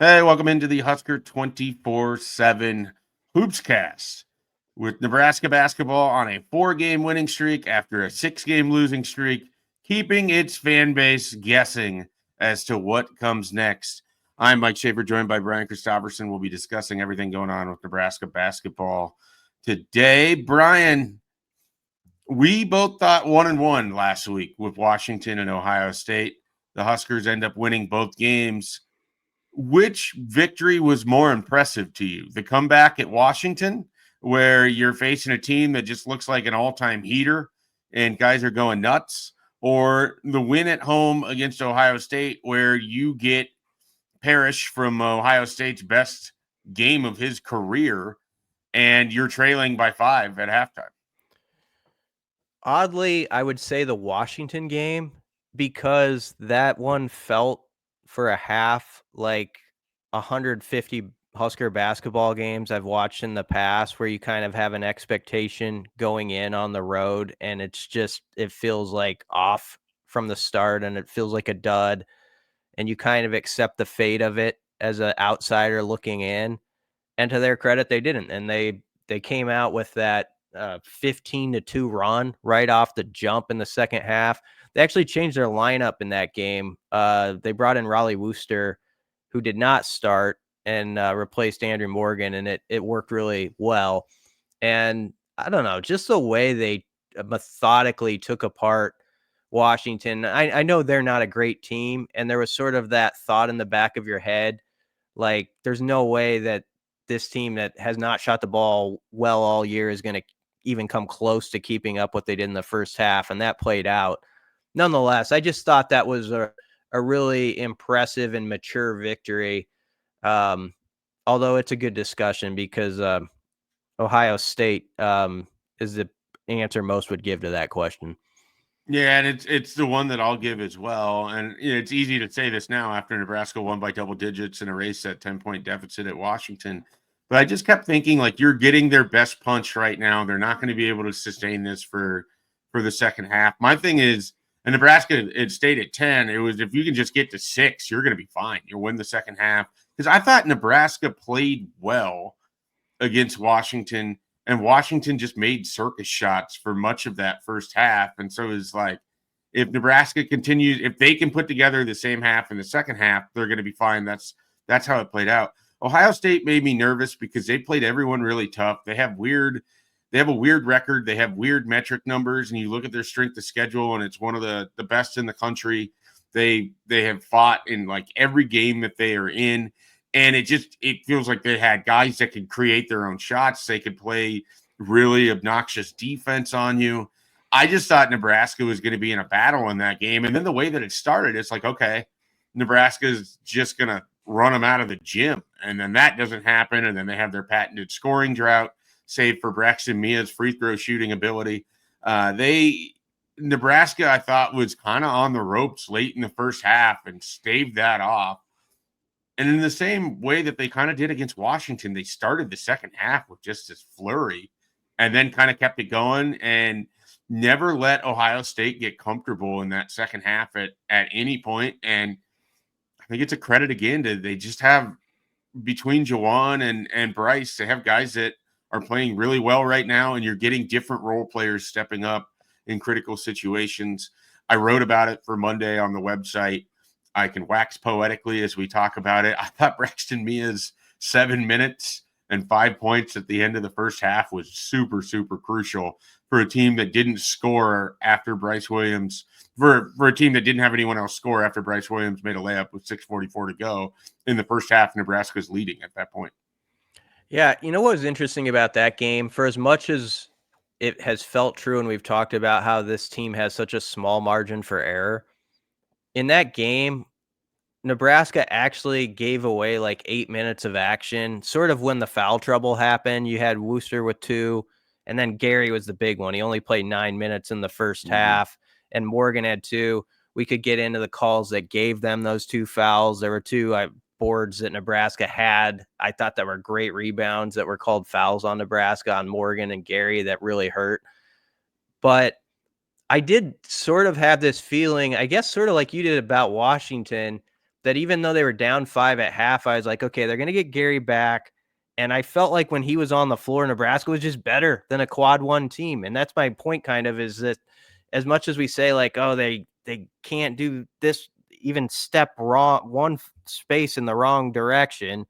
Hey, welcome into the Husker247 HoopsCast. With Nebraska basketball on a 4-game winning streak after a 6-game losing streak, keeping its fan base guessing as to what comes next. I'm Mike Schaefer, joined by Brian Christopherson. We'll be discussing everything going on with Nebraska basketball today. Brian, we both thought 1-1 last week with Washington and Ohio State. The Huskers end up winning both games. Which victory was more impressive to you? The comeback at Washington, where you're facing a team that just looks like an all-time heater and guys are going nuts, or the win at home against Ohio State, where you get Parrish from Ohio State's best game of his career and you're trailing by 5 at halftime? Oddly, I would say the Washington game, because that one felt for a half like 150 Husker basketball games I've watched in the past, where you kind of have an expectation going in on the road and it feels like off from the start and it feels like a dud, and you kind of accept the fate of it as an outsider looking in. And to their credit, they didn't. And they came out with that 15-2 run right off the jump in the second half. They actually changed their lineup in that game. They brought in Raleigh Wooster, who did not start, and replaced Andrew Morgan, and it worked really well. And I don't know, just the way they methodically took apart Washington. I know they're not a great team, and there was sort of that thought in the back of your head, like, there's no way that this team that has not shot the ball well all year is going to even come close to keeping up what they did in the first half, and that played out. Nonetheless, I just thought that was a really impressive and mature victory. Um, Although it's a good discussion because Ohio State is the answer most would give to that question. Yeah, and it's the one that I'll give as well. And it's easy to say this now after Nebraska won by double digits and erased that 10-point deficit at Washington. But I just kept thinking, like, you're getting their best punch right now. They're not going to be able to sustain this for the second half. My thing is, and Nebraska, it stayed at 10. It was, if you can just get to 6, you're going to be fine. You'll win the second half. Because I thought Nebraska played well against Washington, and Washington just made circus shots for much of that first half. And so it's like, if Nebraska continues, if they can put together the same half in the second half, they're going to be fine. That's how it played out. Ohio State made me nervous because they played everyone really tough. They have a weird record. They have weird metric numbers, and you look at their strength of schedule, and it's one of the best in the country. They have fought in like every game that they are in, and it feels like they had guys that could create their own shots. They could play really obnoxious defense on you. I just thought Nebraska was going to be in a battle in that game. And then the way that it started, it's like, okay, Nebraska's just going to run them out of the gym. And then that doesn't happen. And then they have their patented scoring drought, save for Braxton Meah's free throw shooting ability. Nebraska, I thought, was kind of on the ropes late in the first half and staved that off. And in the same way that they kind of did against Washington, they started the second half with just this flurry and then kind of kept it going and never let Ohio State get comfortable in that second half at any point. And I think it's a credit again to they just have, between Jawan and Bryce, they have guys that are playing really well right now, and you're getting different role players stepping up in critical situations. I wrote about it for Monday on the website. I can wax poetically as we talk about it. I thought Braxton Meah's 7 minutes and 5 points at the end of the first half was super, super crucial for a team that didn't score after Bryce Williams, for a team that didn't have anyone else score after Bryce Williams made a layup with 6:44 to go in the first half. Nebraska's leading at that point. Yeah, you know what was interesting about that game? For as much as it has felt true, and we've talked about how this team has such a small margin for error, in that game, Nebraska actually gave away like 8 minutes of action. Sort of when the foul trouble happened, you had Wooster with 2, and then Gary was the big one. He only played 9 minutes in the first half, and Morgan had 2. We could get into the calls that gave them those 2 fouls. There were 2 boards that Nebraska had. I thought that were great rebounds that were called fouls on Nebraska, on Morgan and Gary, that really hurt. But I did sort of have this feeling, I guess sort of like you did about Washington, that even though they were down 5 at half, I was like, okay, they're going to get Gary back. And I felt like when he was on the floor, Nebraska was just better than a quad one team. And that's my point kind of, is that as much as we say like, oh, they can't do this, even step wrong, one space in the wrong direction,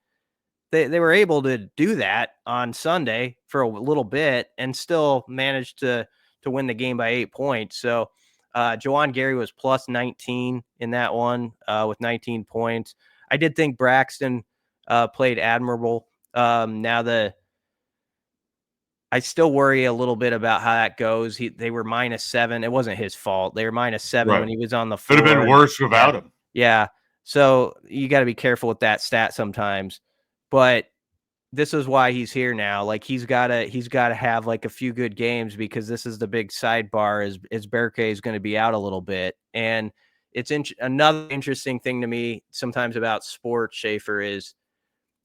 they were able to do that on Sunday for a little bit and still managed to win the game by 8 points. So Juwan Gary was plus 19 in that one with 19 points. I did think Braxton played admirable. I still worry a little bit about how that goes. They were -7. It wasn't his fault. They were -7 when he was on the floor. Could have been worse without him. Yeah. So you got to be careful with that stat sometimes. But this is why he's here now. Like he's got to have like a few good games, because this is the big sidebar is Berke is going to be out a little bit. And it's another interesting thing to me sometimes about sports, Schaefer, is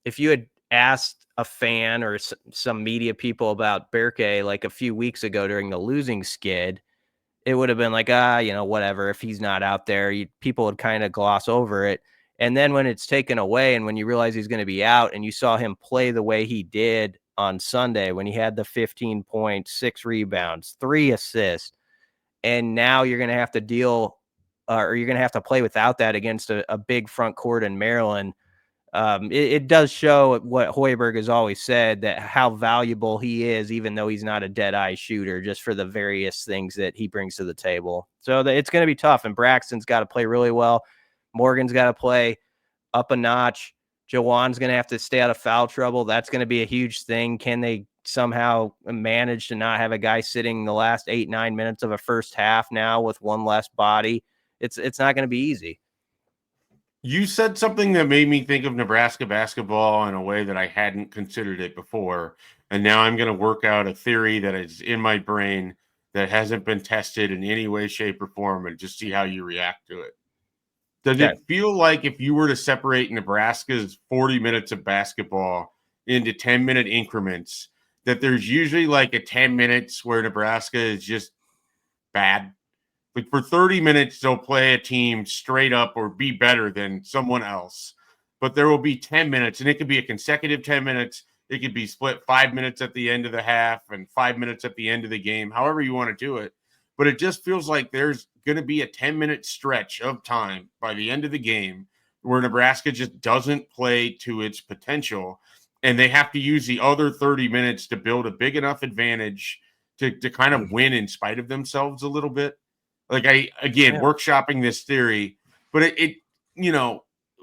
if you had asked a fan or some media people about Berke like a few weeks ago during the losing skid, it would have been like, whatever. If he's not out there, people would kind of gloss over it. And then when it's taken away and when you realize he's going to be out and you saw him play the way he did on Sunday, when he had the 15 points, 6 rebounds, 3 assists, and now you're going to have to or you're going to have to play without that against a big front court in Maryland. It does show what Hoiberg has always said, that how valuable he is, even though he's not a dead eye shooter, just for the various things that he brings to the table. So it's going to be tough. And Braxton's got to play really well. Morgan's got to play up a notch. Jawan's going to have to stay out of foul trouble. That's going to be a huge thing. Can they somehow manage to not have a guy sitting the last 8-9 minutes of a first half now with one less body? It's not going to be easy. You said something that made me think of Nebraska basketball in a way that I hadn't considered it before. And now I'm going to work out a theory that is in my brain that hasn't been tested in any way, shape, or form, and just see how you react to it. Does it feel like if you were to separate Nebraska's 40 minutes of basketball into 10-minute increments, that there's usually like a 10 minutes where Nebraska is just bad? Like for 30 minutes, they'll play a team straight up or be better than someone else. But there will be 10 minutes, and it could be a consecutive 10 minutes. It could be split 5 minutes at the end of the half and 5 minutes at the end of the game, however you want to do it. But it just feels like there's going to be a 10-minute stretch of time by the end of the game where Nebraska just doesn't play to its potential, and they have to use the other 30 minutes to build a big enough advantage to kind of win in spite of themselves a little bit. Like workshopping this theory, but it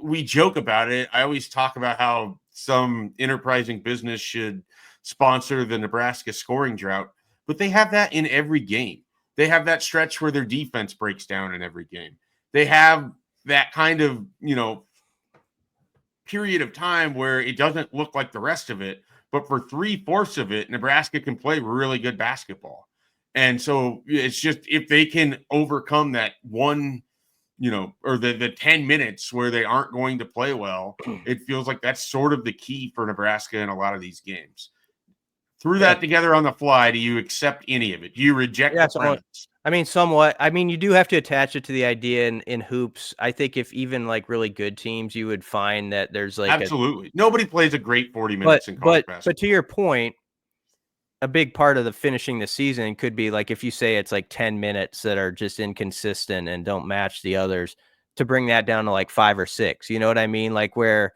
we joke about it. I always talk about how some enterprising business should sponsor the Nebraska scoring drought, but they have that in every game. They have that stretch where their defense breaks down in every game. They have that kind of, period of time where it doesn't look like the rest of it, but for 3/4 of it, Nebraska can play really good basketball. And so it's just, if they can overcome that one, or the 10 minutes where they aren't going to play well, it feels like that's sort of the key for Nebraska in a lot of these games. Threw that together on the fly. Do you accept any of it? Do you reject the premise? I mean, somewhat. I mean, you do have to attach it to the idea in hoops. I think if even like really good teams, you would find that there's like absolutely nobody plays a great 40 minutes in college basketball. But to your point, a big part of the finishing the season could be like if you say it's like 10 minutes that are just inconsistent and don't match the others, to bring that down to like 5 or 6. You know what I mean? Like where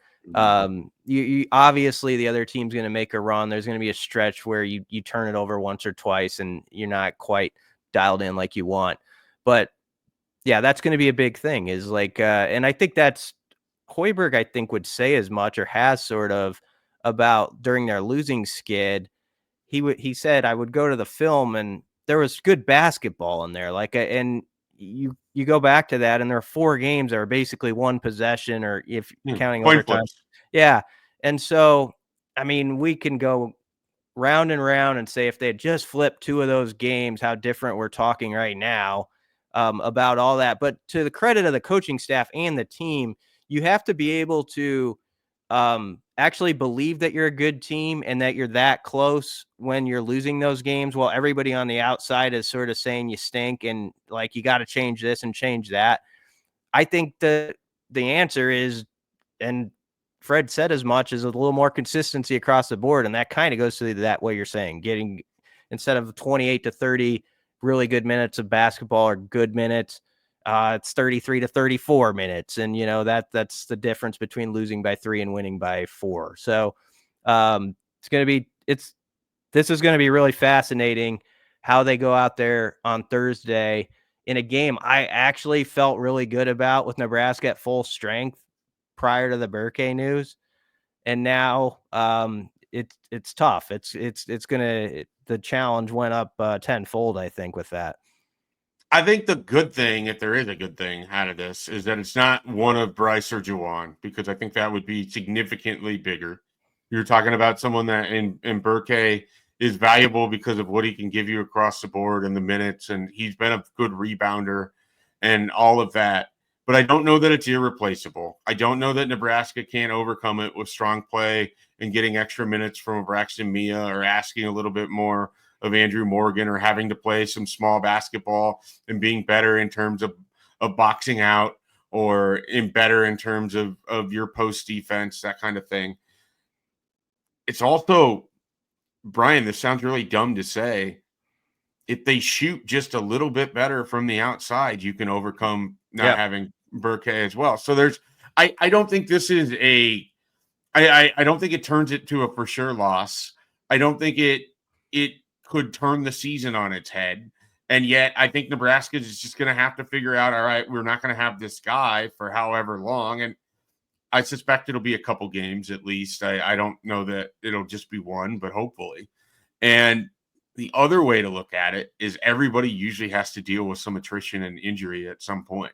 you obviously the other team's going to make a run. There's going to be a stretch where you turn it over once or twice and you're not quite dialed in like you want. But yeah, that's going to be a big thing, is like, and I think that's Hoiberg, I think, would say as much, or has sort of, about during their losing skid. He said, I would go to the film and there was good basketball in there. Like, and you go back to that and there are 4 games that are basically one possession, or if counting overtime. Yeah. And so, I mean, we can go round and round and say if they had just flipped 2 of those games, how different we're talking right now about all that. But to the credit of the coaching staff and the team, you have to be able to actually believe that you're a good team and that you're that close when you're losing those games, while everybody on the outside is sort of saying you stink and like you got to change this and change that. I think the the answer is, and Fred said as much, as a little more consistency across the board. And that kind of goes to that what you're saying, getting, instead of 28 to 30 really good minutes of basketball or good minutes, it's 33 to 34 minutes. And, that's the difference between losing by 3 and winning by 4. So this is going to be really fascinating how they go out there on Thursday in a game I actually felt really good about, with Nebraska at full strength prior to the Berke news. And now it's tough. The challenge went up tenfold, I think, with that. I think the good thing, if there is a good thing out of this, is that it's not one of Bryce or Juwan, because I think that would be significantly bigger. You're talking about someone that in Berke is valuable because of what he can give you across the board and the minutes, and he's been a good rebounder and all of that. But I don't know that it's irreplaceable. I don't know that Nebraska can't overcome it with strong play and getting extra minutes from Braxton Meah, or asking a little bit more of Andrew Morgan, or having to play some small basketball and being better in terms of boxing out, or better in terms of your post defense, that kind of thing. It's also, Brian, this sounds really dumb to say, if they shoot just a little bit better from the outside, you can overcome not having Berke as well. So I don't think this is I don't think it turns it to a for sure loss. I don't think it could turn the season on its head. And yet I think Nebraska is just going to have to figure out, all right, we're not going to have this guy for however long. And I suspect it'll be a couple games at least. I don't know that it'll just be one, but hopefully. And the other way to look at it is everybody usually has to deal with some attrition and injury at some point.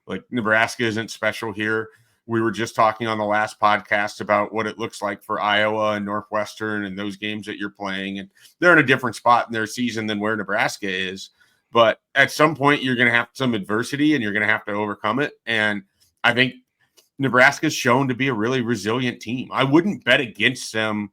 Like, Nebraska isn't special here. We were just talking on the last podcast about what it looks like for Iowa and Northwestern and those games that you're playing. And they're in a different spot in their season than where Nebraska is. But at some point, you're going to have some adversity and you're going to have to overcome it. And I think Nebraska's shown to be a really resilient team. I wouldn't bet against them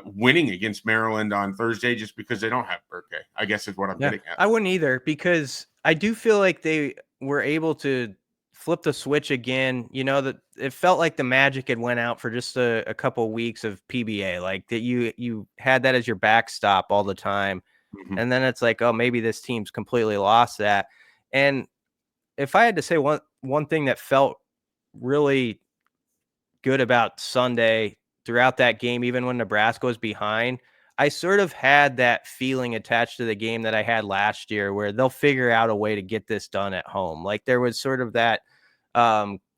winning against Maryland on Thursday just because they don't have Berke, I guess is what I'm getting at. I wouldn't either, because I do feel like they were able to flip the switch again. That it felt like the magic had went out for just a couple of weeks of PBA, like that you had that as your backstop all the time. Mm-hmm. And then it's like, oh, maybe this team's completely lost that. And if I had to say one thing that felt really good about Sunday throughout that game, even when Nebraska was behind, I sort of had that feeling attached to the game that I had last year, where they'll figure out a way to get this done at home. Like, there was sort of that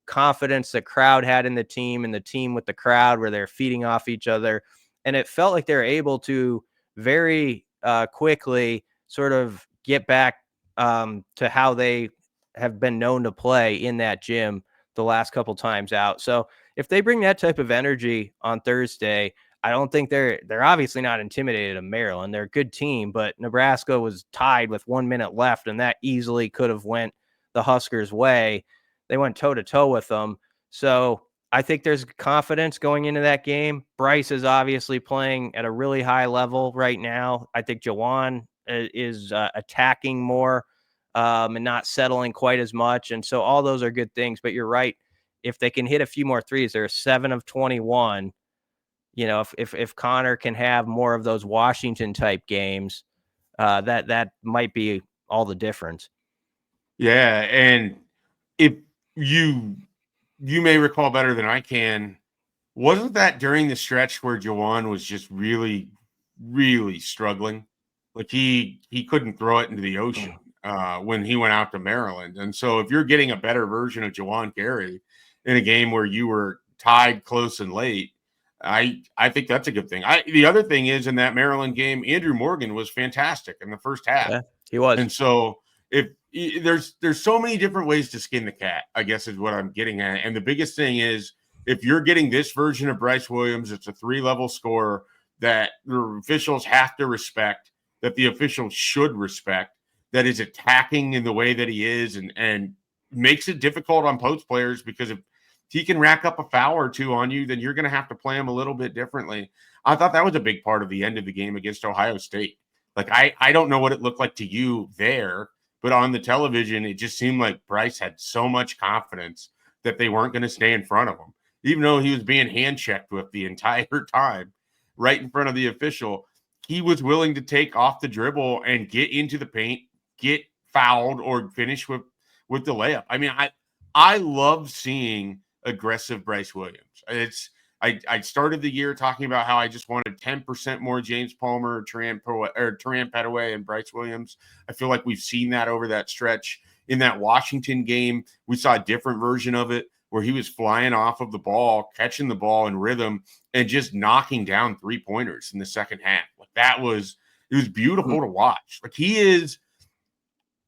confidence the crowd had in the team, and the team with the crowd, where they're feeding off each other. And it felt like they're able to very quickly sort of get back to how they have been known to play in that gym the last couple times out. So if they bring that type of energy on Thursday, I don't think they're obviously not intimidated of Maryland. They're a good team, but Nebraska was tied with 1 minute left, and that easily could have went the Huskers' way. They went toe-to-toe with them. So I think there's confidence going into that game. Bryce is obviously playing at a really high level right now. I think Juwan is attacking more and not settling quite as much. And so all those are good things. But you're right. If they can hit a few more threes, they're 7 of 21. If Connor can have more of those Washington type games, that might be all the difference. Yeah, and if you may recall better than I can, wasn't that during the stretch where Juwan was just really, really struggling? Like, he couldn't throw it into the ocean when he went out to Maryland. And so if you're getting a better version of Juwan Gary in a game where you were tied close and late, I think that's a good thing. The other thing is, in that Maryland game, Andrew Morgan was fantastic in the first half. Yeah, he was. And so if there's so many different ways to skin the cat, I guess is what I'm getting at. And the biggest thing is, if you're getting this version of Bryce Williams, it's a 3-level scorer that the officials have to respect, that the officials should respect, that is attacking in the way that he is, and makes it difficult on post players, because if he can rack up a foul or two on you, then you're going to have to play him a little bit differently. I thought that was a big part of the end of the game against Ohio State. Like, I don't know what it looked like to you there, but on the television, it just seemed like Bryce had so much confidence that they weren't going to stay in front of him, even though he was being hand checked with the entire time right in front of the official. He was willing to take off the dribble and get into the paint, get fouled, or finish with the layup. I mean, I love seeing aggressive Bryce Williams. I started the year talking about how I just wanted 10% more James Palmer, Taran Petaway, and Bryce Williams. I feel like we've seen that over that stretch. In that Washington game, we saw a different version of it where he was flying off of the ball, catching the ball in rhythm, and just knocking down 3-pointers in the second half. Like it was beautiful to watch. Like he is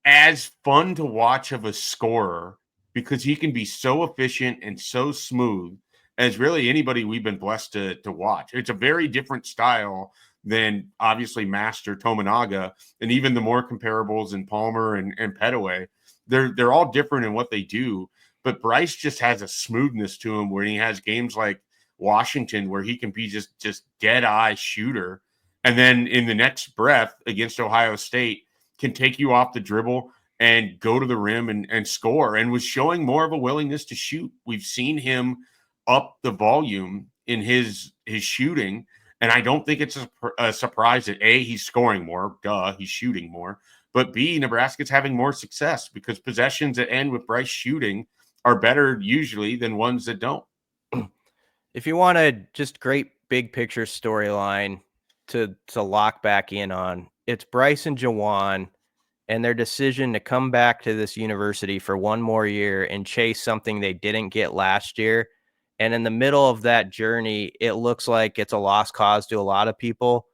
as fun to watch of a scorer because he can be so efficient and so smooth as really anybody we've been blessed to watch. It's a very different style than obviously Master Tominaga, and even the more comparables in Palmer and Petaway. They're all different in what they do, but Bryce just has a smoothness to him where he has games like Washington where he can be just dead eye shooter, and then in the next breath against Ohio State can take you off the dribble and go to the rim and score, and was showing more of a willingness to shoot. We've seen him up the volume in his shooting, and I don't think it's a surprise that A, he's scoring more, he's shooting more, but B, Nebraska's having more success because possessions that end with Bryce shooting are better usually than ones that don't. If you want a just great big picture storyline to lock back in on, it's Bryce and Jawan and their decision to come back to this university for one more year and chase something they didn't get last year. And in the middle of that journey, it looks like it's a lost cause to a lot of people.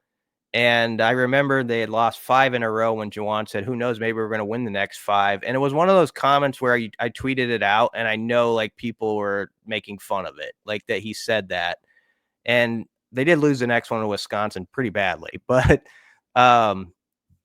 And I remember they had lost 5 in a row when Jawan said, who knows, maybe we're going to win the next 5. And it was one of those comments where I tweeted it out, and I know like people were making fun of it, like that he said that. And they did lose the next one to Wisconsin pretty badly, but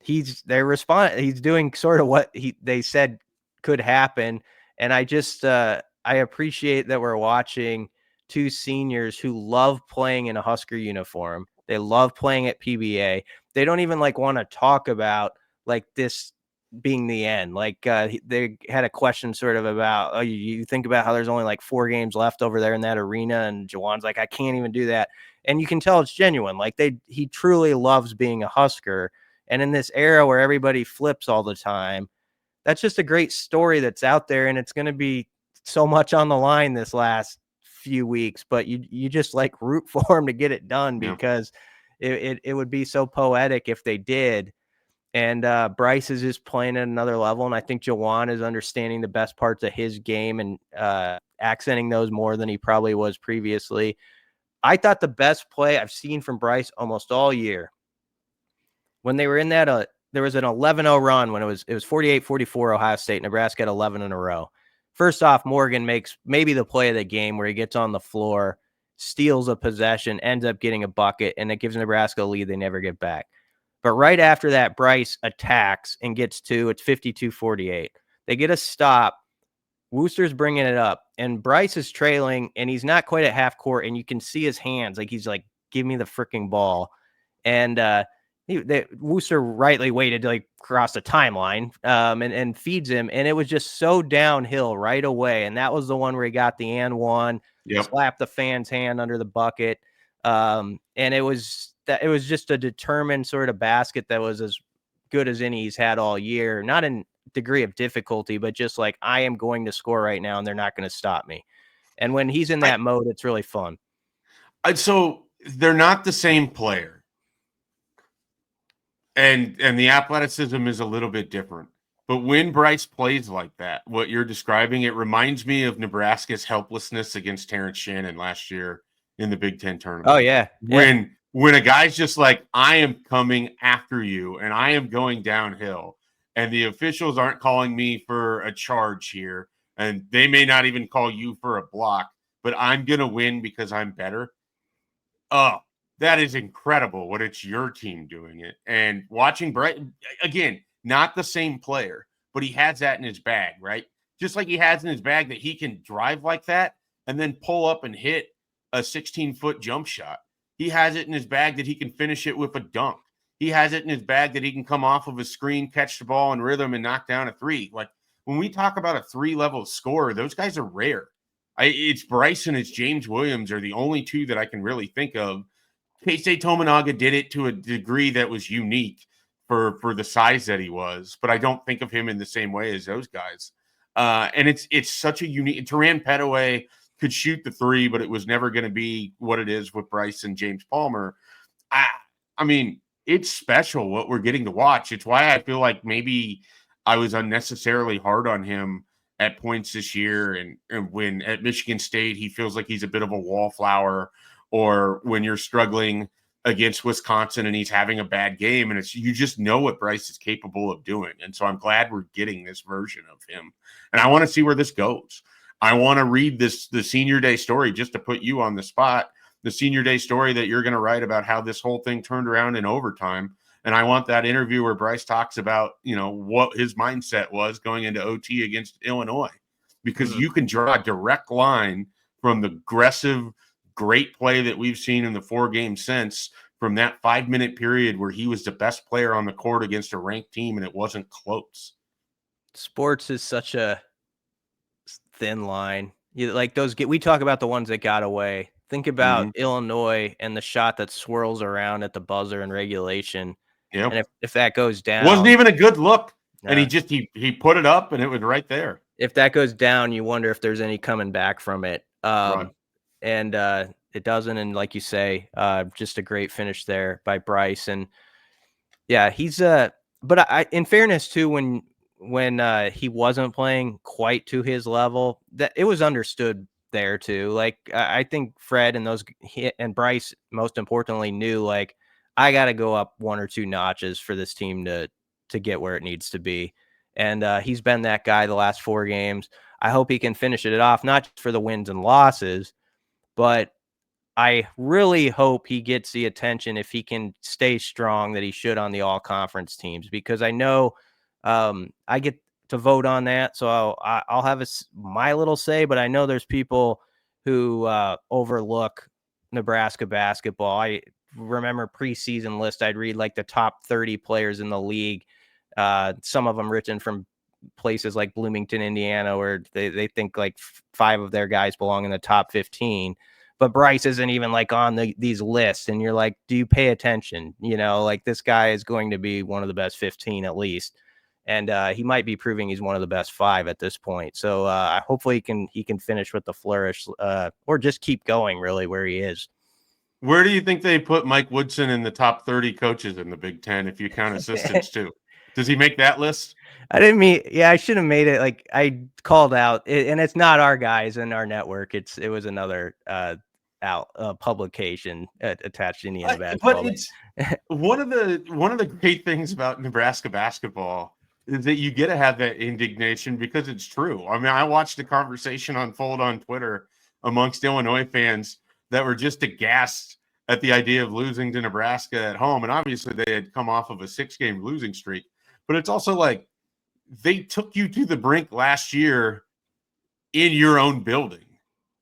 he's doing sort of what they said could happen. And I just I appreciate that we're watching 2 seniors who love playing in a Husker uniform. They love playing at PBA. They don't even like want to talk about like this being the end. Like they had a question sort of about, oh, you think about how there's only like 4 games left over there in that arena, and Jawan's like, I can't even do that. And you can tell it's genuine. Like he truly loves being a Husker. And in this era where everybody flips all the time, that's just a great story that's out there, and it's going to be so much on the line this last few weeks, but you just like root for them to get it done because it would be so poetic if they did. And Bryce is just playing at another level, and I think Jawan is understanding the best parts of his game and accenting those more than he probably was previously. I thought the best play I've seen from Bryce almost all year, when they were in that there was an 11-0 run when it was 48-44 Ohio State. Nebraska had 11 in a row. First off, Morgan makes maybe the play of the game where he gets on the floor, steals a possession, ends up getting a bucket, and it gives Nebraska a lead they never get back. But right after that, Bryce attacks and gets 2. It's 52-48. They get a stop. Wooster's bringing it up, and Bryce is trailing, and he's not quite at half court, and you can see his hands. Like he's like, give me the freaking ball. And Wooster rightly waited to like cross the timeline and feeds him, and it was just so downhill right away. And that was the one where he got the and one, slapped the fan's hand under the bucket, and it was just a determined sort of basket that was as good as any he's had all year. Not in degree of difficulty, but just like, I am going to score right now, and they're not going to stop me. And when he's in that mode, it's really fun. So they're not the same player. And the athleticism is a little bit different. But when Bryce plays like that, what you're describing, it reminds me of Nebraska's helplessness against Terrence Shannon last year in the Big Ten tournament. Oh, yeah. When a guy's just like, I am coming after you and I am going downhill, and the officials aren't calling me for a charge here, and they may not even call you for a block, but I'm going to win because I'm better. Oh, that is incredible when it's your team doing it. And watching Brighton, again, not the same player, but he has that in his bag, right? Just like he has in his bag that he can drive like that and then pull up and hit a 16-foot jump shot. He has it in his bag that he can finish it with a dunk. He has it in his bag that he can come off of a screen, catch the ball in rhythm, and knock down a 3. Like when we talk about a 3-level scorer, those guys are rare. It's Bryce and it's James Williams are the only two that I can really think of. K-State Tominaga did it to a degree that was unique for the size that he was, but I don't think of him in the same way as those guys. And it's such a unique. Turan Petaway could shoot the three, but it was never going to be what it is with Bryce and James Palmer. I mean, it's special what we're getting to watch. It's why I feel like maybe I was unnecessarily hard on him at points this year. And when at Michigan State, he feels like he's a bit of a wallflower, or when you're struggling against Wisconsin and he's having a bad game, and it's, you just know what Bryce is capable of doing. And so I'm glad we're getting this version of him. And I want to see where this goes. I want to read the senior day story, just to put you on the spot, the senior day story that you're going to write about how this whole thing turned around in overtime. And I want that interview where Bryce talks about, what his mindset was going into OT against Illinois, because you can draw a direct line from the aggressive, great play that we've seen in the 4 games since, from that 5-minute period where he was the best player on the court against a ranked team and it wasn't close. Sports is such a thin line. We talk about the ones that got away. Think about Illinois and the shot that swirls around at the buzzer in regulation. Yep. And if that goes down, wasn't even a good look. And he put it up and it was right there. If that goes down, you wonder if there's any coming back from it. Right. And it doesn't. And like you say, just a great finish there by Bryce. And yeah, he's but in fairness too, when he wasn't playing quite to his level, that it was understood there too. Like I think Fred and Bryce, most importantly, knew, like, I got to go up 1 or 2 notches for this team to get where it needs to be. And he's been that guy the last 4 games. I hope he can finish it off, not just for the wins and losses, but I really hope he gets the attention, if he can stay strong, that he should on the all-conference teams, because I know I get to vote on that. So I'll have my little say, but I know there's people who overlook Nebraska basketball. I remember preseason list, I'd read like the top 30 players in the league. Some of them written from places like Bloomington, Indiana, where they think like 5 of their guys belong in the top 15. But Bryce isn't even like on these lists. And you're like, do you pay attention? Like, this guy is going to be one of the best 15 at least. And he might be proving he's one of the best 5 at this point. So hopefully he can finish with the flourish, or just keep going really where he is. Where do you think they put Mike Woodson in the top 30 coaches in the Big Ten, if you count assistants too? Does he make that list? I should have made it. Like, I called out, and it's not our guys in our network. It was another publication attached to Indiana basketball. But it's one of the great things about Nebraska basketball is that you get to have that indignation, because it's true. I mean, I watched a conversation unfold on Twitter amongst Illinois fans that were just aghast at the idea of losing to Nebraska at home. And obviously they had come off of a 6-game losing streak, but it's also like, they took you to the brink last year in your own building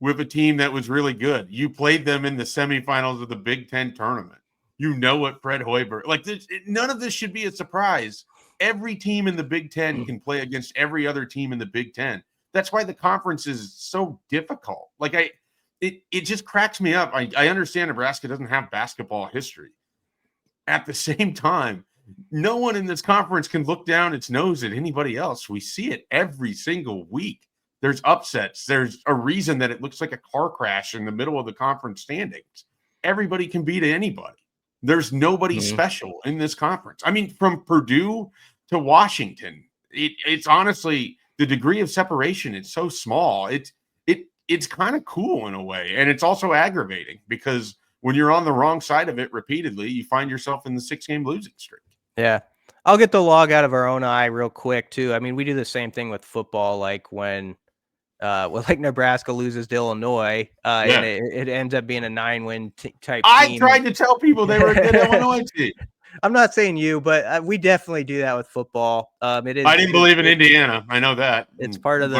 with a team that was really good. You played them in the semifinals of the Big Ten tournament. You know what Fred Hoiberg, like, none of this should be a surprise. Every team in the Big Ten can play against every other team in the Big Ten. That's why the conference is so difficult. Like, it just cracks me up. I understand Nebraska doesn't have basketball history. At the same time, no one in this conference can look down its nose at anybody else. We see it every single week. There's upsets. There's a reason that it looks like a car crash in the middle of the conference standings. Everybody can beat anybody. There's nobody special in this conference. I mean, from Purdue to Washington, it's honestly, the degree of separation, it's so small. It's kind of cool in a way. And it's also aggravating, because when you're on the wrong side of it repeatedly, you find yourself in the 6-game losing streak. Yeah. I'll get the log out of our own eye real quick too. I mean, we do the same thing with football. Like when, like Nebraska loses to Illinois, and it ends up being a 9-win type I team. tried to tell people they were a good Illinois team. I'm not saying you, but we definitely do that with football. It is. I didn't believe in Indiana. I know that. It's part of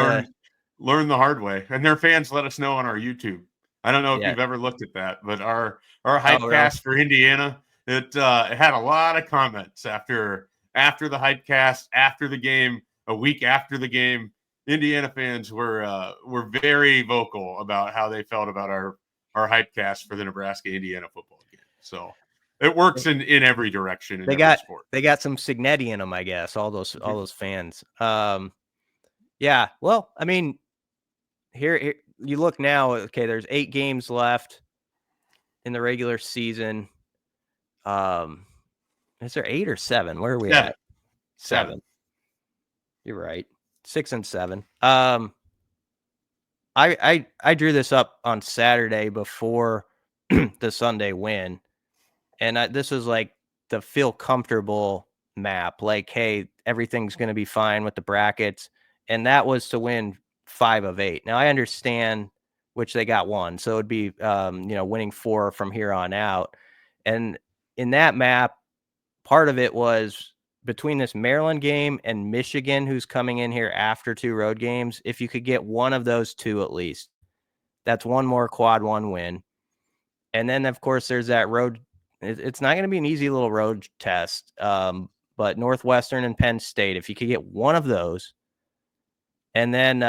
learn the hard way. And their fans let us know on our YouTube. I don't know if you've ever looked at that, but our hypecast for Indiana, it had a lot of comments after the hypecast, after the game, a week after the game. Indiana fans were very vocal about how they felt about our hype cast for the Nebraska Indiana football game. So it works in every direction in They every got sport. they got some Signetti in them, I guess. All those fans. Yeah. Well, I mean, here you look now. Okay, there's 8 games left in the regular season. Is there 8 or 7? Where are we Seven. at? 7. You're right. 6 and 7. I drew this up on Saturday before the Sunday win, and this was like the feel comfortable map. Like, hey, everything's going to be fine with the brackets, and that was to win 5 of 8. Now I understand which they got 1, so it'd be winning 4 from here on out. And in that map, part of it was between this Maryland game and Michigan, who's coming in here after 2 road games. If you could get one of those 2 at least, that's one more quad 1 win. And then, of course, there's that road. It's not going to be an easy little road test, but Northwestern and Penn State, if you could get one of those, and then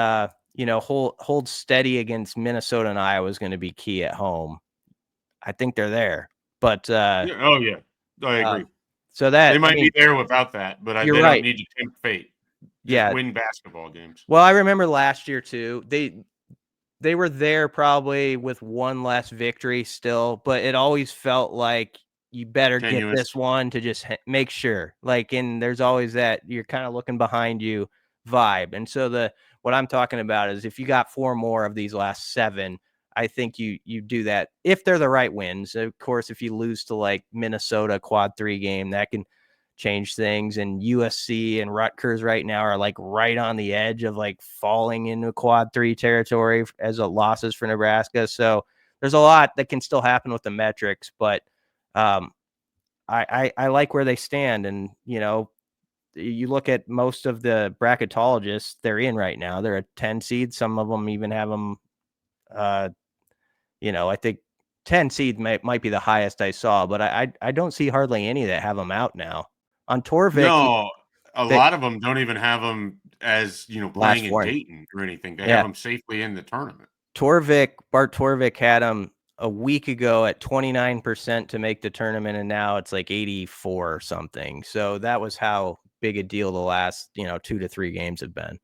hold steady against Minnesota and Iowa is going to be key at home. I think they're there, but Yeah, oh yeah, I agree. So that they might be there without that, but you're they right. don't need to tempt fate. Just win basketball games. Well, I remember last year too. They were there probably with one less victory still, but it always felt like you better get this one to just make sure. Like, and there's always that you're kind of looking behind you vibe. And so what I'm talking about is if you got 4 more of these last 7, I think you do that if they're the right wins. Of course, if you lose to like Minnesota quad 3 game, that can change things. And USC and Rutgers right now are like right on the edge of like falling into quad 3 territory as a losses for Nebraska. So there's a lot that can still happen with the metrics, but I like where they stand. And, you look at most of the bracketologists they're in right now, they're a 10 seed. Some of them even have them, I think 10 seed might be the highest I saw, but I don't see hardly any that have them out now. On Torvik, no, a lot of them don't even have them as playing in Dayton or anything. They have them safely in the tournament. Bart Torvik had them a week ago at 29% to make the tournament, and now it's like 84 or something. So that was how big a deal the last 2 to 3 games have been.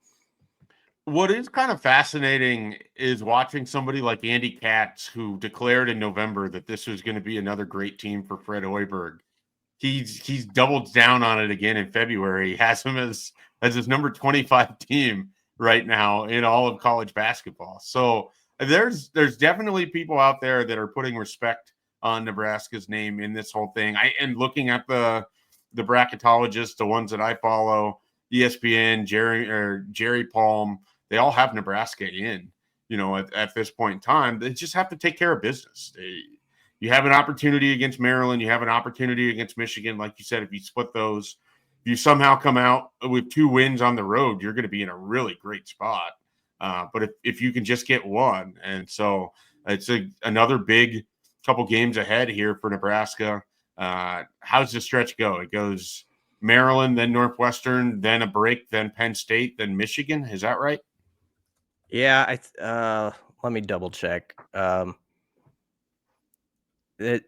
What is kind of fascinating is watching somebody like Andy Katz, who declared in November that this was going to be another great team for Fred Hoiberg. He's doubled down on it again in February. He has him as his number 25 team right now in all of college basketball. So there's definitely people out there that are putting respect on Nebraska's name in this whole thing. And looking at the bracketologists, the ones that I follow, ESPN, Jerry Palm, they all have Nebraska in. At this point in time, they just have to take care of business. You have an opportunity against Maryland. You have an opportunity against Michigan. Like you said, if you split those, if you somehow come out with 2 wins on the road, you're going to be in a really great spot. But if you can just get one, and so it's another big couple games ahead here for Nebraska. How's the stretch go? It goes Maryland, then Northwestern, then a break, then Penn State, then Michigan. Is that right? Yeah. Let me double check. It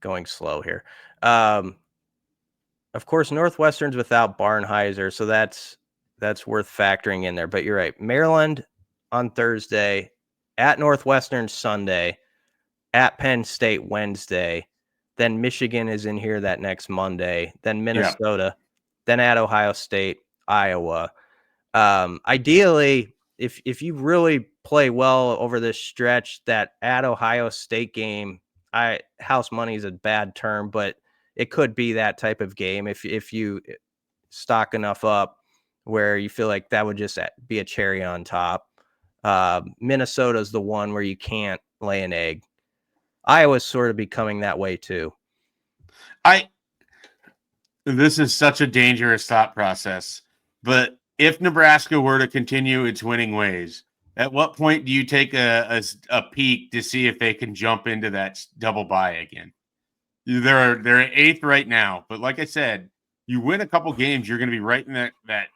going slow here. Of course, Northwestern's without Barnheiser, so that's worth factoring in there. But you're right. Maryland on Thursday, at Northwestern Sunday, at Penn State Wednesday, then Michigan is in here that next Monday, then Minnesota, then at Ohio State, Iowa. Ideally, if you really play well over this stretch, that at Ohio State game, house money is a bad term, but it could be that type of game if you stock enough up where you feel like that would just be a cherry on top. Minnesota's the one where you can't lay an egg. Iowa's sort of becoming that way too. This is such a dangerous thought process, but if Nebraska were to continue its winning ways, at what point do you take a peek to see if they can jump into that double bye again? They're 8th right now, but like I said, you win a couple games, you're going to be right in that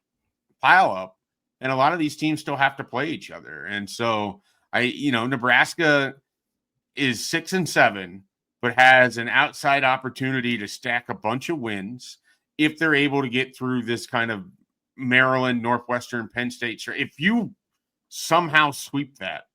pile up, and a lot of these teams still have to play each other. And so Nebraska is 6-7, but has an outside opportunity to stack a bunch of wins if they're able to get through this kind of Maryland, Northwestern, Penn State. If you somehow sweep that,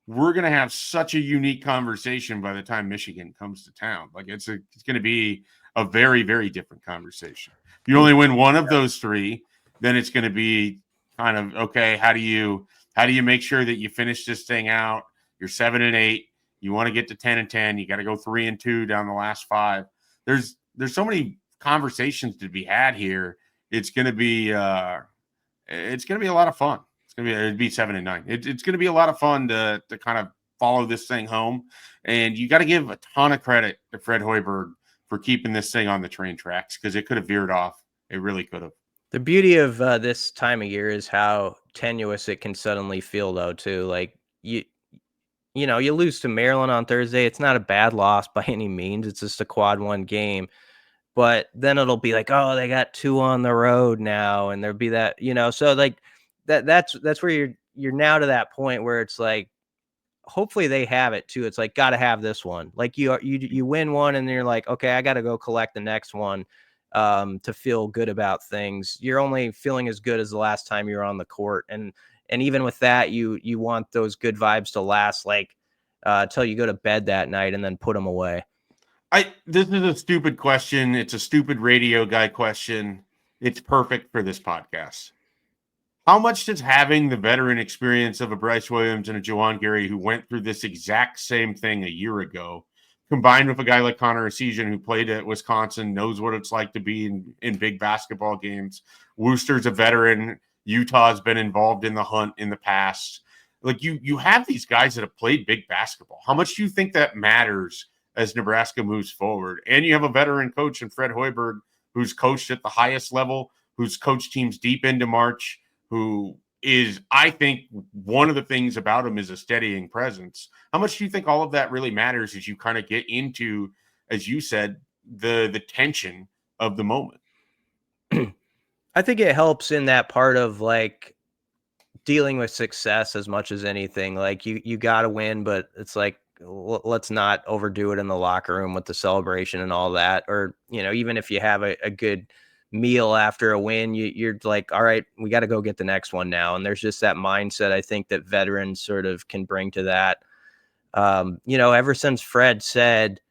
we're going to have such a unique conversation by the time Michigan comes to town. Like it's going to be a very, very different conversation. You only win one of those three, then it's going to be kind of, okay, how do you make sure that you finish this thing out? You're 7-8. You want to get to 10-10. You got to go 3-2 down the last 5. There's so many conversations to be had here. It's going to be a lot of fun. It'd be 7-9. It's going to be a lot of fun to kind of follow this thing home. And you got to give a ton of credit to Fred Hoiberg for keeping this thing on the train tracks, because it could have veered off. It really could have. The beauty of this time of year is how tenuous it can suddenly feel, though, too. Like you lose to Maryland on Thursday. It's not a bad loss by any means. It's just a quad 1 game. But then it'll be like, oh, they got 2 on the road now, and there'll be that, so like that's where you're now to that point where it's like, hopefully they have it too. It's like, got to have this one. Like you win one, and then you're like, okay, I got to go collect the next one to feel good about things. You're only feeling as good as the last time you were on the court, and even with that, you want those good vibes to last, like till you go to bed that night and then put them away. This is a stupid question. It's a stupid radio guy question. It's perfect for this podcast. How much does having the veteran experience of a Bryce Williams and a Juwan Gary, who went through this exact same thing a year ago, combined with a guy like Connor Essegian, who played at Wisconsin, knows what it's like to be in big basketball games. Wooster's a veteran. Utah's been involved in the hunt in the past. Like you have these guys that have played big basketball. How much do you think that matters as Nebraska moves forward? And you have a veteran coach in Fred Hoiberg, who's coached at the highest level, who's coached teams deep into March, who is, I think, one of the things about him is a steadying presence. How much do you think all of that really matters as you kind of get into, as you said, the tension of the moment? I think it helps in that part of like dealing with success as much as anything. Like you got to win, but it's like, let's not overdo it in the locker room with the celebration and all that. Or, even if you have a good meal after a win, you're like, all right, we got to go get the next one now. And there's just that mindset, I think, that veterans sort of can bring to that. Ever since Fred said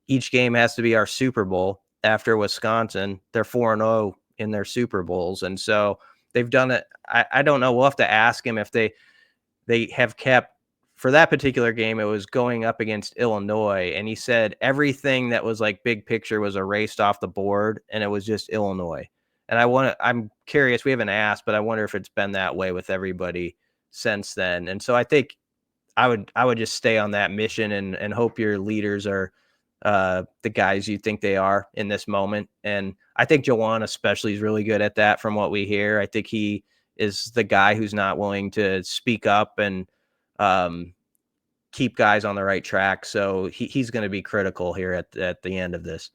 each game has to be our Super Bowl after Wisconsin, they're 4-0 in their Super Bowls. And so they've done it. I don't know. We'll have to ask him if they have kept, for that particular game, it was going up against Illinois. And he said everything that was like big picture was erased off the board, and it was just Illinois. And I'm curious, we haven't asked, but I wonder if it's been that way with everybody since then. And so I think I would just stay on that mission and hope your leaders are the guys you think they are in this moment. And I think Juwan especially is really good at that from what we hear. I think he is the guy who's not willing to speak up and keep guys on the right track. So he's going to be critical here at the end of this.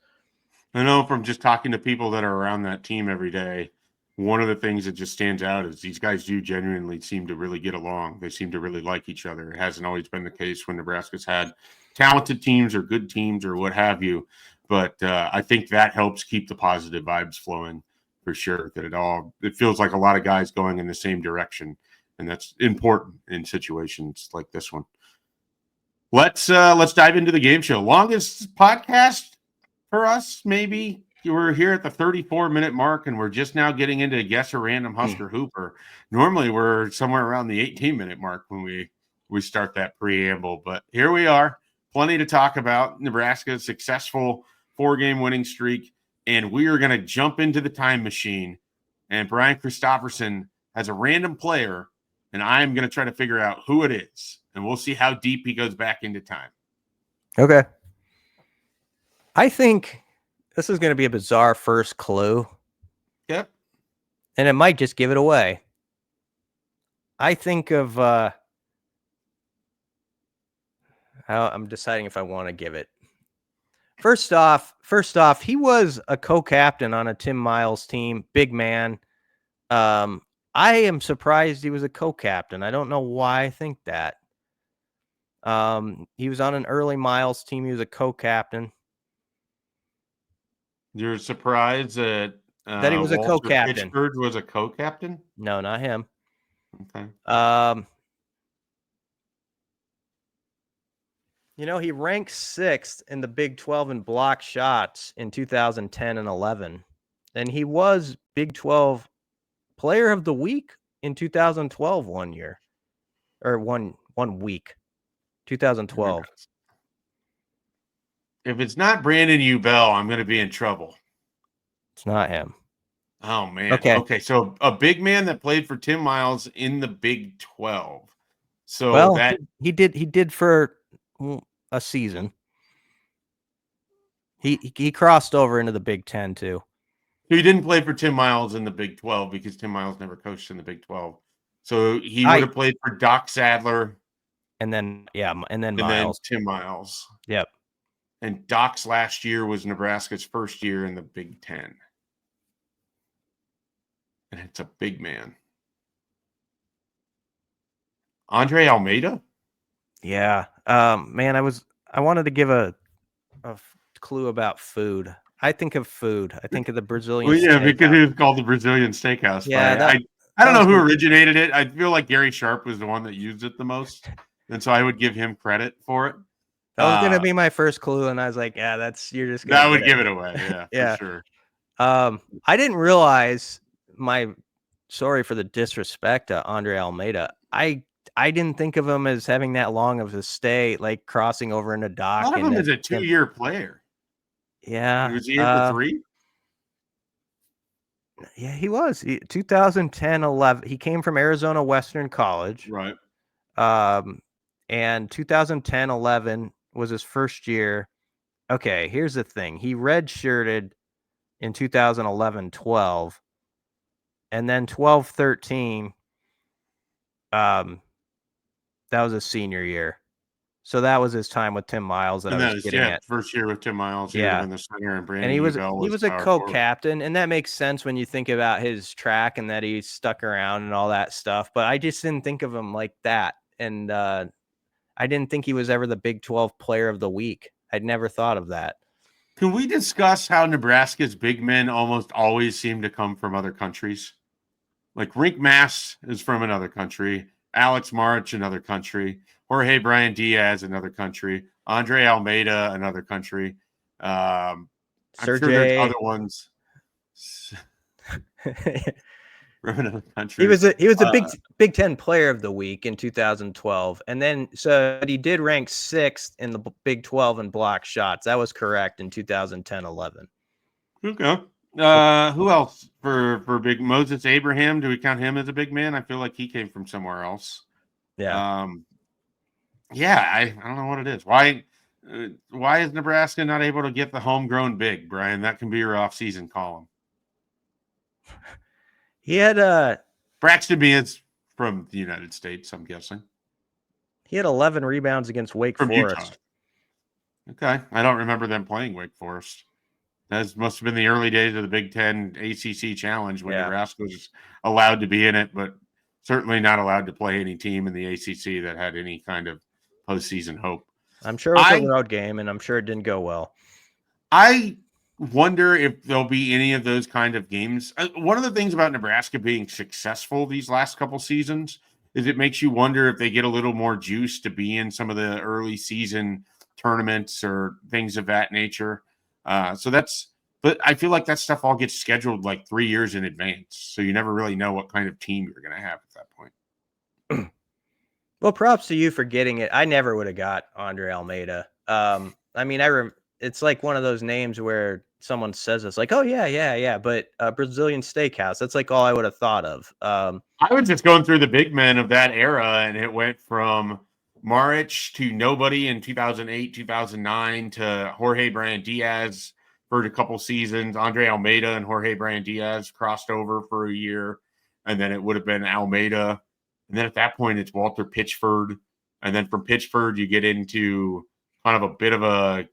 I know from just talking to people that are around that team every day, one of the things that just stands out is these guys do genuinely seem to really get along. They seem to really like each other. It hasn't always been the case when Nebraska's had talented teams or good teams or what have you. But I think that helps keep the positive vibes flowing for sure, that it feels like a lot of guys going in the same direction. And that's important in situations like this one. Let's dive into the game show. Longest podcast for us, maybe. We're here at the 34-minute mark, and we're just now getting into Guess a Random Husker Hooper. Normally, we're somewhere around the 18-minute mark when we start that preamble. But here we are. Plenty to talk about. Nebraska's successful 4-game winning streak, and we are going to jump into the time machine. And Brian Christopherson has a random player, and I'm going to try to figure out who it is. And we'll see how deep he goes back into time. Okay. I think this is going to be a bizarre first clue. Yep. And it might just give it away. I think of I'm deciding if I want to give it. First off, he was a co-captain on a Tim Miles team, big man. I am surprised he was a co-captain. I don't know why I think that. He was on an early Miles team. He was a co-captain. You're surprised that That he was a Walter co-captain. Pitchford was a co-captain? No, not him. Okay. He ranked 6th in the Big 12 in block shots in 2010 and 11. And he was Big 12 Player of the Week in 2012 one year. Or one week. 2012. If it's not Brandon Ubell, I'm going to be in trouble. It's not him. Oh, man. Okay. So a big man that played for Tim Miles in the Big 12. So Well, that he did for a season. He crossed over into the Big 10 too. he didn't play for Tim Miles in the Big 12 because Tim Miles never coached in the Big 12. So he would have played for Doc Sadler. And then Miles. And then Tim Miles. Yep. And Doc's last year was Nebraska's first year in the Big 10. And it's a big man. Andre Almeida? Yeah. Man, I wanted to give a clue about food. I think of food. I think of the Brazilian steakhouse. Because it was called the Brazilian Steakhouse. Yeah, I don't know who originated it. I feel like Gary Sharp was the one that used it the most. And so I would give him credit for it. That was going to be my first clue. And I was like, yeah, you're just going to. That would give it away. Yeah, yeah. for sure. I didn't realize sorry for the disrespect to Andre Almeida. I didn't think of him as having that long of a stay, like crossing over into Doc. A lot of him is a 2-year player. Yeah. Was he here for 3? Yeah, he was. 2010, 11. He came from Arizona Western College. Right. And 2010, 11 was his first year. Okay, here's the thing. He redshirted in 2011, 12. And then 12, 13, that was his senior year. So that was his time with Tim Miles that I was getting at. First year with Tim Miles. He would have been the center, and Brandon he was a co-captain, forward. and that makes sense when you think about his track and that he stuck around and all that stuff. But I just didn't think of him like that, and I didn't think he was ever the Big 12 Player of the Week. I'd never thought of that. Can we discuss how Nebraska's big men almost always seem to come from other countries? Like Rink Mass is from another country. Alex March, another country. Jorge Brian Diaz, another country. Andre Almeida, another country. I'm sure there's other ones from another country. He was a Big 10 Player of the Week in 2012, and then so he did rank 6th in the Big 12 in block shots. That was correct in 2010-11. Okay. Who else for big Moses Abraham? Do we count him as a big man? I feel like he came from somewhere else. Yeah. I don't know what it is. Why is Nebraska not able to get the homegrown big, Brian? That can be your off-season column. He had Braxton Meah is from the United States, I'm guessing. He had 11 rebounds against Wake Forest. Utah. Okay. I don't remember them playing Wake Forest. That must have been the early days of the Big Ten ACC Challenge when Nebraska was allowed to be in it, but certainly not allowed to play any team in the ACC that had any kind of postseason hope. I'm sure it was a road game, and I'm sure it didn't go well. I wonder if there'll be any of those kind of games. One of the things about Nebraska being successful these last couple seasons is it makes you wonder if they get a little more juice to be in some of the early season tournaments or things of that nature. But I feel like that stuff all gets scheduled like 3 years in advance. So you never really know what kind of team you're going to have at that point. Well, props to you for getting it. I never would have got Andre Almeida. I mean, it's like one of those names where someone says it's like, oh yeah. But Brazilian Steakhouse, that's like all I would have thought of. I was just going through the big men of that era, and it went from Maric to nobody in 2008, 2009 to Jorge Brian Diaz for a couple seasons. Andre Almeida and Jorge Brian Diaz crossed over for a year, and then it would have been Almeida. And then at that point, it's Walter Pitchford. And then from Pitchford, you get into kind of a bit of a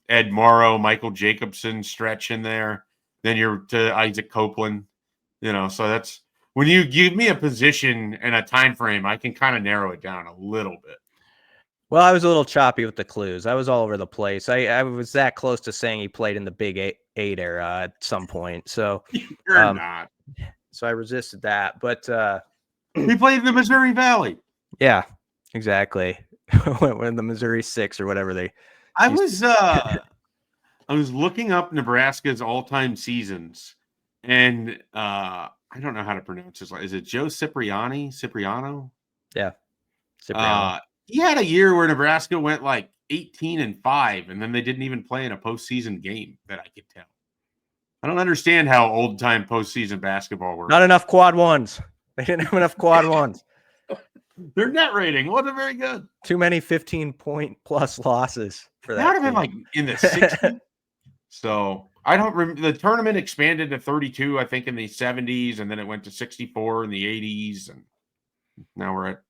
Ed Morrow, Michael Jacobson stretch in there. Then you're to Isaac Copeland. So that's when you give me a position and a time frame, I can kind of narrow it down a little bit. Well, I was a little choppy with the clues. I was all over the place. I was that close to saying he played in the Big Eight era at some point. So You're not. So I resisted that. But he played in the Missouri Valley. Yeah, exactly. When the Missouri 6 or whatever they. I was looking up Nebraska's all-time seasons, and I don't know how to pronounce his. Is it Joe Cipriano? Yeah, Cipriano. He had a year where Nebraska went like 18-5, and then they didn't even play in a postseason game that I could tell. I don't understand how old-time postseason basketball works. Not enough quad ones. They didn't have enough quad ones. Their net rating wasn't very good. Too many 15-point plus losses for that. That would have been like in the 60s. So I don't remember. The tournament expanded to 32, I think, in the 70s, and then it went to 64 in the 80s, and now we're at.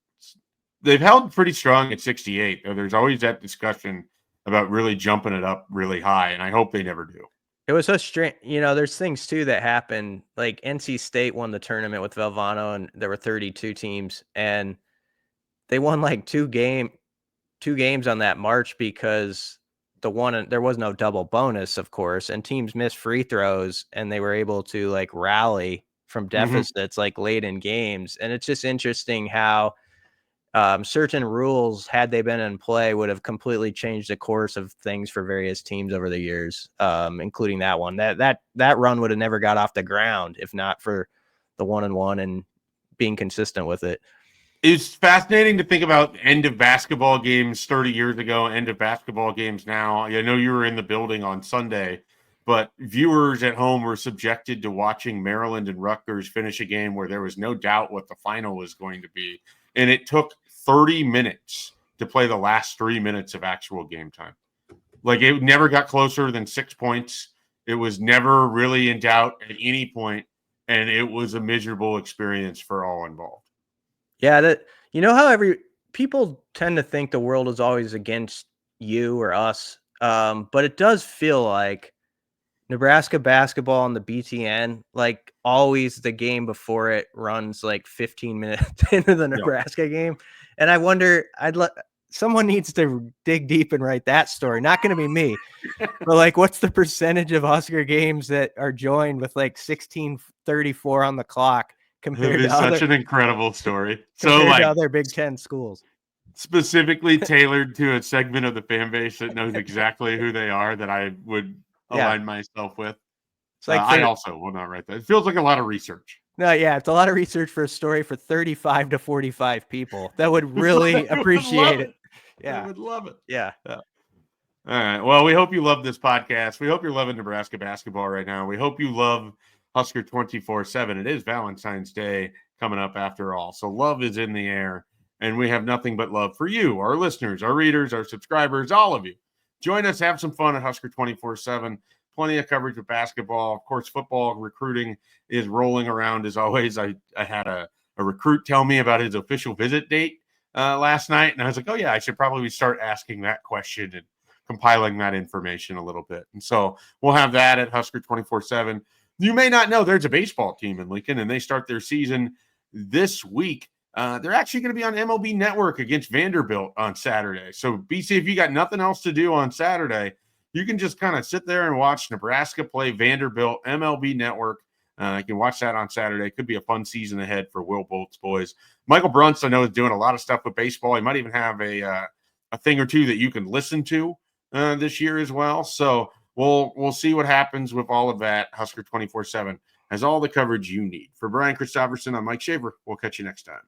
They've held pretty strong at 68, though there's always that discussion about really jumping it up really high, and I hope they never do. It was so strange. There's things, too, that happen. Like NC State won the tournament with Valvano, and there were 32 teams, and they won like two games on that march because there was no double bonus, of course, and teams missed free throws, and they were able to like rally from deficits like late in games. And it's just interesting how certain rules, had they been in play, would have completely changed the course of things for various teams over the years, including that one. That run would have never got off the ground if not for the 1-1 and being consistent with it. It's fascinating to think about end of basketball games 30 years ago, end of basketball games now. I know you were in the building on Sunday, but viewers at home were subjected to watching Maryland and Rutgers finish a game where there was no doubt what the final was going to be. And it took 30 minutes to play the last 3 minutes of actual game time. Like, it never got closer than 6 points. It was never really in doubt at any point, and it was a miserable experience for all involved. Yeah, how people tend to think the world is always against you or us, but it does feel like Nebraska basketball on the BTN, like always the game before it runs like 15 minutes into the Nebraska game. And I wonder, someone needs to dig deep and write that story. Not going to be me, but like, what's the percentage of Husker games that are joined with like 16:34 on the clock compared to such an incredible story. So like other Big Ten schools, specifically tailored to a segment of the fan base that knows exactly who they are, that I would align myself with. It's like I also will not write that. It feels like a lot of research. No, yeah, it's a lot of research for a story for 35 to 45 people that would really appreciate it. Yeah, I would love it. Yeah. All right. Well, we hope you love this podcast. We hope you're loving Nebraska basketball right now. We hope you love Husker 24/7. It is Valentine's Day coming up after all. So love is in the air, and we have nothing but love for you, our listeners, our readers, our subscribers, all of you. Join us, have some fun at Husker 24/7. Plenty of coverage of basketball. Of course, football recruiting is rolling around as always. I had a recruit tell me about his official visit date last night, and I was like, oh, yeah, I should probably start asking that question and compiling that information a little bit. And so we'll have that at Husker 24/7. You may not know there's a baseball team in Lincoln, and they start their season this week. They're actually going to be on MLB Network against Vanderbilt on Saturday. So, BC, if you got nothing else to do on Saturday, you can just kind of sit there and watch Nebraska play Vanderbilt, MLB Network. You can watch that on Saturday. Could be a fun season ahead for Will Bolt's boys. Michael Bruntz, I know, is doing a lot of stuff with baseball. He might even have a thing or two that you can listen to this year as well. So we'll see what happens with all of that. Husker 24/7 has all the coverage you need. For Brian Christopherson, I'm Mike Schaefer. We'll catch you next time.